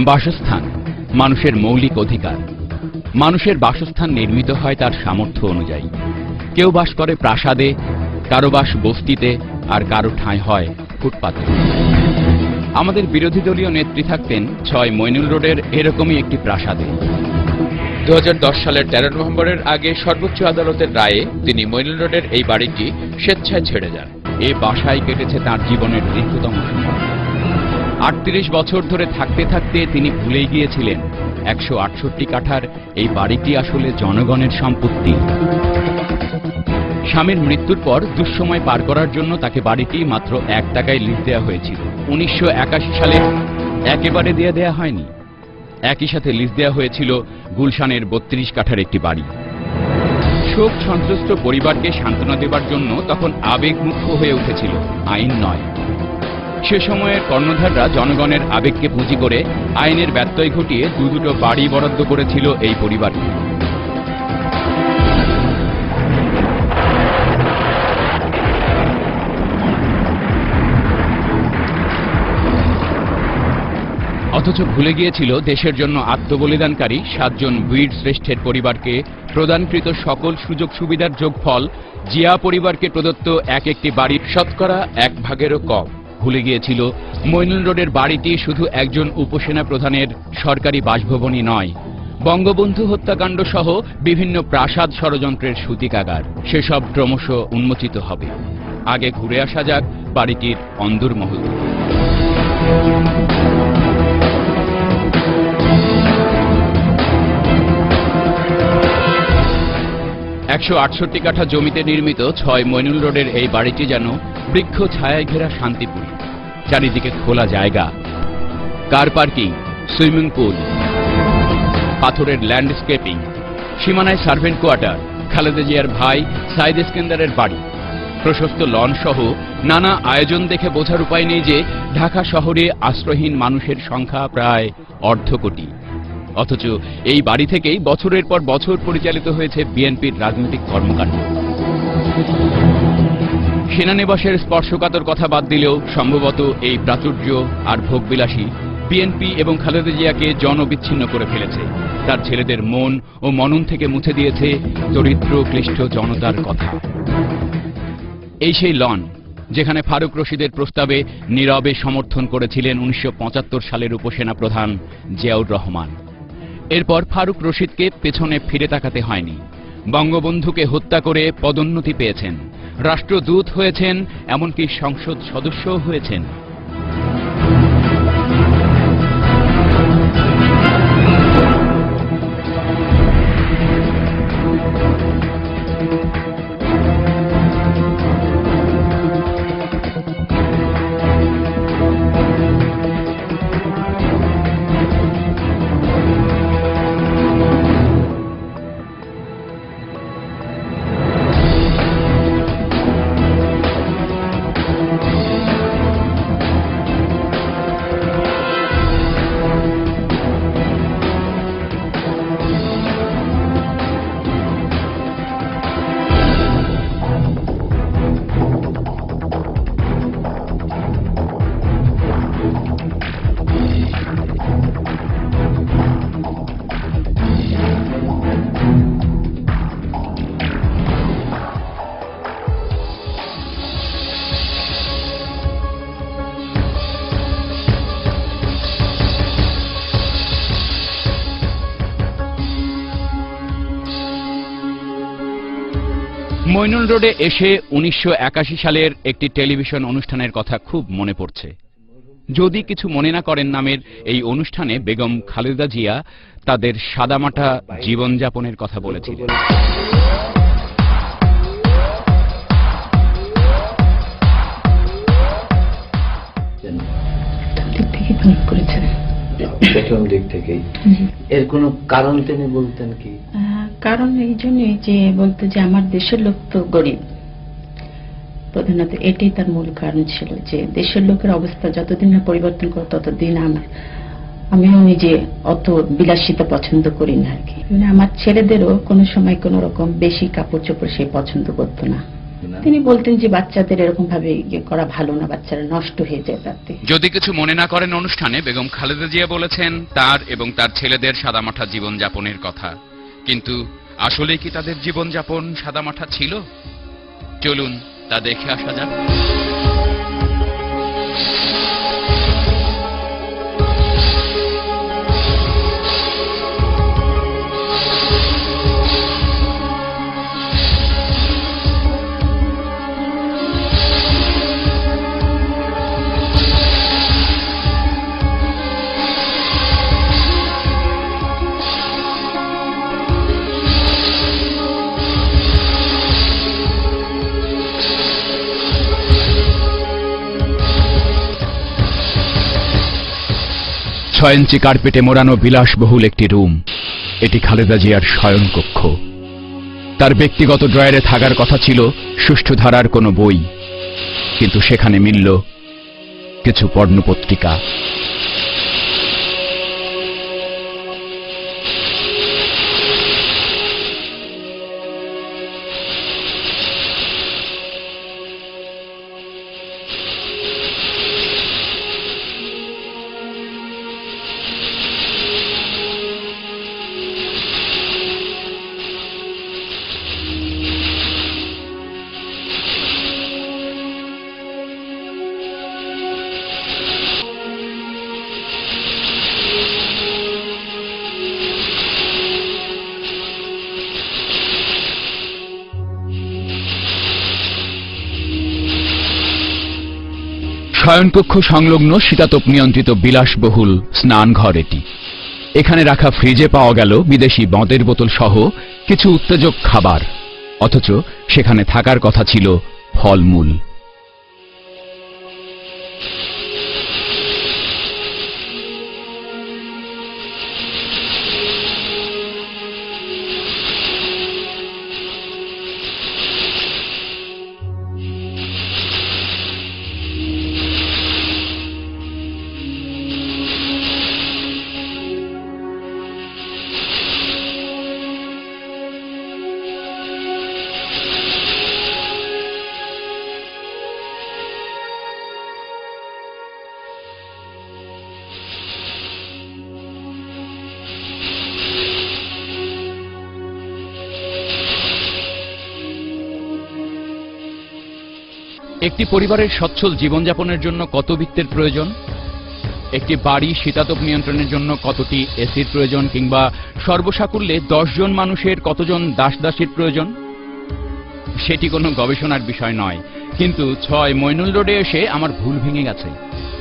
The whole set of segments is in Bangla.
বাসস্থান মানুষের মৌলিক অধিকার। মানুষের বাসস্থান নির্মিত হয় তার সামর্থ্য অনুযায়ী। কেউ বাস করে প্রাসাদে, কারো বাস বস্তিতে, আর কারো ঠাঁই হয় ফুটপাতে। আমাদের বিরোধী দলীয় নেত্রী থাকতেন ৬ মইনুল রোডের এরকমই একটি প্রাসাদে। 2010 সালের 13 নভেম্বরের আগে সর্বোচ্চ আদালতের রায়ে তিনি মইনুল রোডের এই বাড়িটি স্বেচ্ছায় ছেড়ে যান। এই বাসায় কেটেছে তার জীবনের দীর্ঘতম সময়। 38 বছর ধরে থাকতে থাকতে তিনি ভুলেই গিয়েছিলেন 168 কাঠার এই বাড়িটি আসলে জনগণের সম্পত্তি। স্বামীর মৃত্যুর পর দুঃসময় পার করার জন্য তাকে বাড়িটি মাত্র 1 টাকায় লিজ দেওয়া হয়েছিল। 1981 সালে একেবারে দেয়া হয়নি। একই সাথে লিজ দেওয়া হয়েছিল গুলশানের 32 কাঠার একটি বাড়ি। শোক সন্ত্রস্ত পরিবারকে সান্ত্বনা দেবার জন্য তখন আবেগমুখ্য হয়ে উঠেছিল, আইন নয়। সে সময়ের কর্ণধাররা জনগণের আবেগকে পুঁজি করে আইনের ব্যত্যয় ঘটিয়ে দুটো বাড়ি বরাদ্দ করেছিল এই পরিবারকে। অথচ ভুলে গিয়েছিল দেশের জন্য আত্মবলিদানকারী 7 জন বীর শ্রেষ্ঠের পরিবারকে প্রদানকৃত সকল সুযোগ সুবিধার যোগফল জিয়া পরিবারকে প্রদত্ত একটি বাড়ির শতকরা 1/ভাগেরও কম। ভুলে গিয়েছিল মইনুল রোডের বাড়িটি শুধু একজন উপসেনা প্রধানের সরকারি বাসভবনই নয়, বঙ্গবন্ধু হত্যাকাণ্ড সহ বিভিন্ন প্রাসাদ ষড়যন্ত্রের সূতিকাগার। সেসব ক্রমশ উন্মোচিত হবে। আগে ঘুরে আসা যাক বাড়িটির অন্দরমহল। 168 কাঠা জমিতে নির্মিত 6 মইনুল রোডের এই বাড়িটি যেন বৃক্ষ ছায়ায় ঘেরা শান্তিপুরী। চারিদিকে খোলা জায়গা, কার পার্কিং, সুইমিং পুল, পাথরের ল্যান্ডস্কেপিং, সীমানায় সার্ভেন্ট কোয়ার্টার, খালেদা জিয়ার ভাই সাইদ ইস্কেন্দারের বাড়ি, প্রশস্ত লন সহ নানা আয়োজন দেখে বোঝার উপায় নেই যে ঢাকা শহরে আশ্রয়হীন মানুষের সংখ্যা প্রায় 1.5 কোটি। অথচ এই বাড়ি থেকেই বছরের পর বছর পরিচালিত হয়েছে বিএনপির রাজনৈতিক কর্মকাণ্ড। সেনানিবাসের স্পর্শকাতর কথা বাদ দিলেও সম্ভবত এই প্রাচুর্য আর ভোগবিলাসী বিএনপি এবং খালেদা জিয়াকে জনবিচ্ছিন্ন করে ফেলেছে। তার ছেলেদের মন ও মনন থেকে মুছে দিয়েছে দরিদ্র ক্লিষ্ট জনতার কথা। এই সেই লন যেখানে ফারুক রশিদের প্রস্তাবে নীরবে সমর্থন করেছিলেন 1975 সালের উপসেনা প্রধান জিয়াউর রহমান। এরপর ফারুক রশিদকে পেছনে ফিরে তাকাতে হয়নি। বঙ্গবন্ধুকে হত্যা করে পদোন্নতি পেয়েছেন, রাষ্ট্রদূত হয়েছেন, এমনকি সংসদ সদস্যও হয়েছেন। মইনুল রোডে এসে 1981 সালের একটি টেলিভিশন অনুষ্ঠানের কথা খুব মনে পড়ছে। যদি কিছু মনে না করেন নামের এই অনুষ্ঠানে বেগম খালেদা জিয়া তাদের সাদামাটা জীবনযাপনের কথা বলেছিলেন। দিক থেকেই এর কোনো কারণ তিনি বলতেন কি? কারণ এই জন্যই যে বলতো যে আমার দেশের লোক তো গরিব, প্রধানত এটাই তার মূল কারণ ছিল যে দেশের লোকের অবস্থা যতদিন না পরিবর্তন করে ততদিন আমিও নিজে অত বিলাসিতা পছন্দ করি না আর কি। আমার ছেলেদেরও কোনো সময় কোনো রকম বেশি কাপড় চোপড় সে পছন্দ করতো না। না? তিনি বলতেন যে বাচ্চাদের এরকম ভাবে ইয়ে করা ভালো না, বাচ্চারা নষ্ট হয়ে যায় তাতে। যদি কিছু মনে না করেন, অনুষ্ঠানে বেগম খালেদা জিয়া বলেছেন তার এবং তার ছেলেদের সাদামাঠা জীবনযাপনের কথা, কিন্তু আসলে কি তাদের জীবনযাপন সাদামাঠা ছিল? চলুন তা দেখে আসা যাক। ছয় ইঞ্চি কার্পেটে মোড়ানো বিলাসবহুল একটি রুম। এটি খালেদা জিয়ার শয়নকক্ষ। তার ব্যক্তিগত ড্রয়ারে থাকার কথা ছিল সুষ্ঠু ধারার কোনো বই, কিন্তু সেখানে মিলল কিছু পর্ণপত্রিকা। শয়নকক্ষ সংলগ্ন শীতাতপ নিয়ন্ত্রিত বিলাসবহুল স্নানঘর এটি। এখানে রাখা ফ্রিজে পাওয়া গেল বিদেশি মদের বোতল সহ কিছু উত্তেজক খাবার, অথচ সেখানে থাকার কথা ছিল ফলমূল। একটি পরিবারের সচ্ছল জীবনযাপনের জন্য কত বিত্তের প্রয়োজন? একটি বাড়ি শীতাতপ নিয়ন্ত্রণের জন্য কতটি এসির প্রয়োজন? কিংবা সর্বসাকুল্যে 10 জন মানুষের কতজন দাসদাসীর প্রয়োজন? সেটি কোনো গবেষণার বিষয় নয়, কিন্তু 6 মইনুল রোডে এসে আমার ভুল ভেঙে গেছে।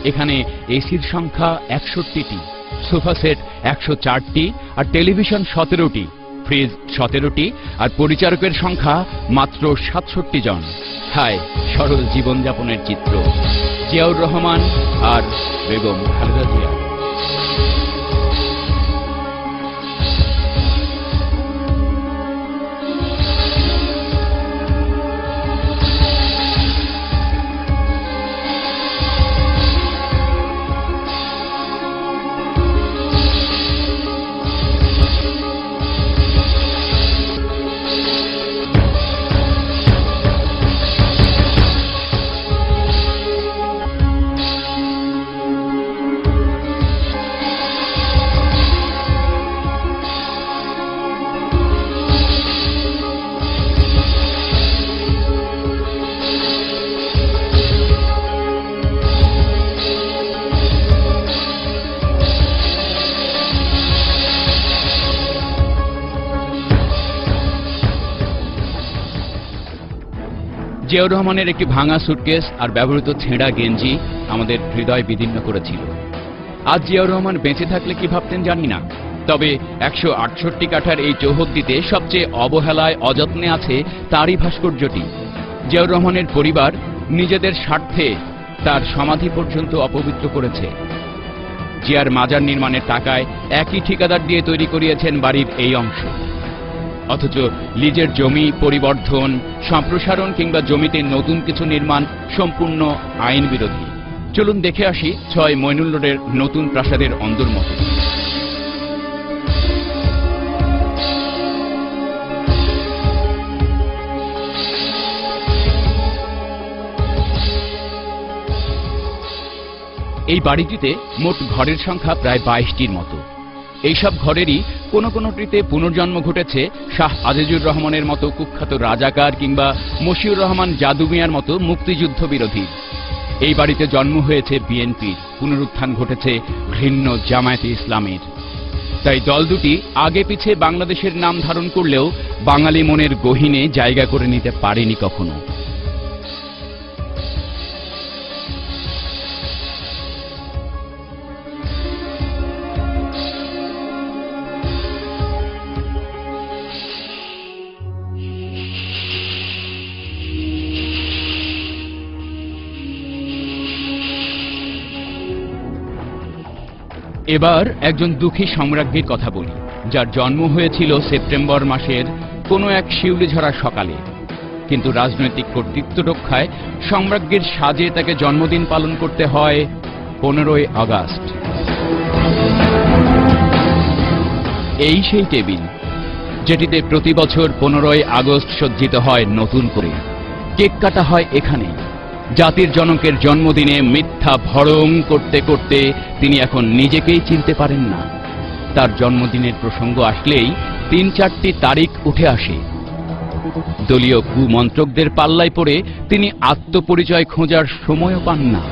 এখানে এসির সংখ্যা 61টি, সোফা সেট 104টি, আর টেলিভিশন 17টি, ফ্রিজ 17টি, আর পরিচারকের সংখ্যা মাত্র 67 জন। হায় সরল জীবনযাপনের চিত্র জিয়াউর রহমান আর বেগম খালেদা জিয়া। জিয়াউর রহমানের একটি ভাঙা সুটকেস আর ব্যবহৃত ছেঁড়া গেঞ্জি আমাদের হৃদয় বিদীর্ণ করেছিল। আজ জিয়াউর রহমান বেঁচে থাকলে কি ভাবতেন জানি না, তবে 168 কাঠার এই চৌহদ্দিতে সবচেয়ে অবহেলায় অযত্নে আছে তারই ভাস্কর্যটি। জিয়াউর রহমানের পরিবার নিজেদের স্বার্থে তার সমাধি পর্যন্ত অপবিত্র করেছে। জিয়ার মাজার নির্মাণের টাকায় একই ঠিকাদার দিয়ে তৈরি করিয়েছেন বাড়ির এই অংশ, অথচ লিজের জমি পরিবর্ধন, সম্প্রসারণ কিংবা জমিতে নতুন কিছু নির্মাণ সম্পূর্ণ আইন বিরোধী। চলুন দেখে আসি 6 মইনুল রোডের নতুন প্রাসাদের অন্দরমহল। এই বাড়িটিতে মোট ঘরের সংখ্যা প্রায় 22টির মতো। এইসব ঘরেরই কোনো কোনোটিতে পুনর্জন্ম ঘটেছে শাহ আজিজুর রহমানের মতো কুখ্যাত রাজাকার কিংবা মশিউর রহমান জাদু মিয়ার মতো মুক্তিযুদ্ধ বিরোধী। এই বাড়িতে জন্ম হয়েছে বিএনপির, পুনরুত্থান ঘটেছে ঘৃণ্য জামায়াতে ইসলামের। তাই দল দুটি আগে পিছে বাংলাদেশের নাম ধারণ করলেও বাঙালি মনের গহীনে জায়গা করে নিতে পারেনি কখনো। এবার একজন দুঃখী সম্রাজ্ঞীর কথা বলি, যার জন্ম হয়েছিল সেপ্টেম্বর মাসের কোনো এক শিউলিঝরা সকালে। কিন্তু রাজনৈতিক কর্তৃত্ব রক্ষায় সম্রাজ্ঞীর সাজে তাকে জন্মদিন পালন করতে হয় 15ই আগস্ট। এই সেই টেবিল যেটিতে প্রতি বছর 15ই আগস্ট সজ্জিত হয় নতুন করে। কেক কাটা হয় এখানে। জাতির জনকের জন্মদিনে মিথ্যা ভড়ং করতে করতে তিনি এখন নিজেকেই চিনতে পারেন না। তার জন্মদিনের প্রসঙ্গ আসলেই 3-4টি তারিখ উঠে আসে। দলীয় কুমন্ত্রকদের পাল্লায় পড়ে তিনি আত্মপরিচয় খোঁজার সময়ও পান না।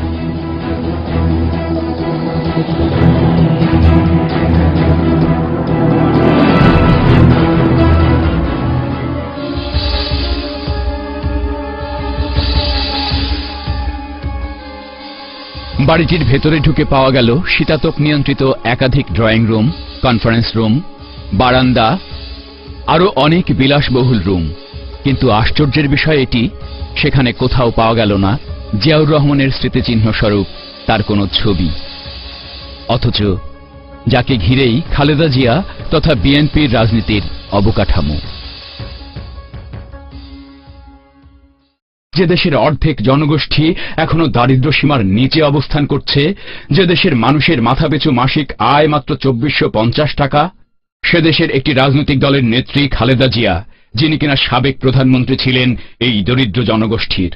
বাড়িটির ভেতরে ঢুকে পাওয়া গেল শীতাতপ নিয়ন্ত্রিত একাধিক ড্রয়িং রুম, কনফারেন্স রুম, বারান্দা, আরো অনেক বিলাসবহুল রুম। কিন্তু আশ্চর্যের বিষয় এটি, সেখানে কোথাও পাওয়া গেল না জিয়াউর রহমানের স্মৃতিচিহ্ন স্বরূপ তার কোনো ছবি। অথচ যাকে ঘিরেই খালেদা জিয়া তথা বিএনপির রাজনীতির অবকাঠামো। যে দেশের অর্ধেক জনগোষ্ঠী এখনো দারিদ্র্য সীমার নিচে অবস্থান করছে, যে দেশের মানুষের মাথাপিছু মাসিক আয় মাত্র 2450 টাকা, সে দেশের একটি রাজনৈতিক দলের নেত্রী খালেদা জিয়া, যিনি কিনা সাবেক প্রধানমন্ত্রী ছিলেন এই দরিদ্র জনগোষ্ঠীর।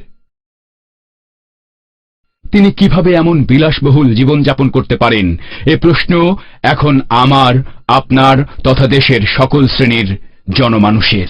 তিনি কিভাবে এমন বিলাসবহুল জীবনযাপন করতে পারেন, এ প্রশ্ন এখন আমার, আপনার তথা দেশের সকল শ্রেণীর জনমানুষের।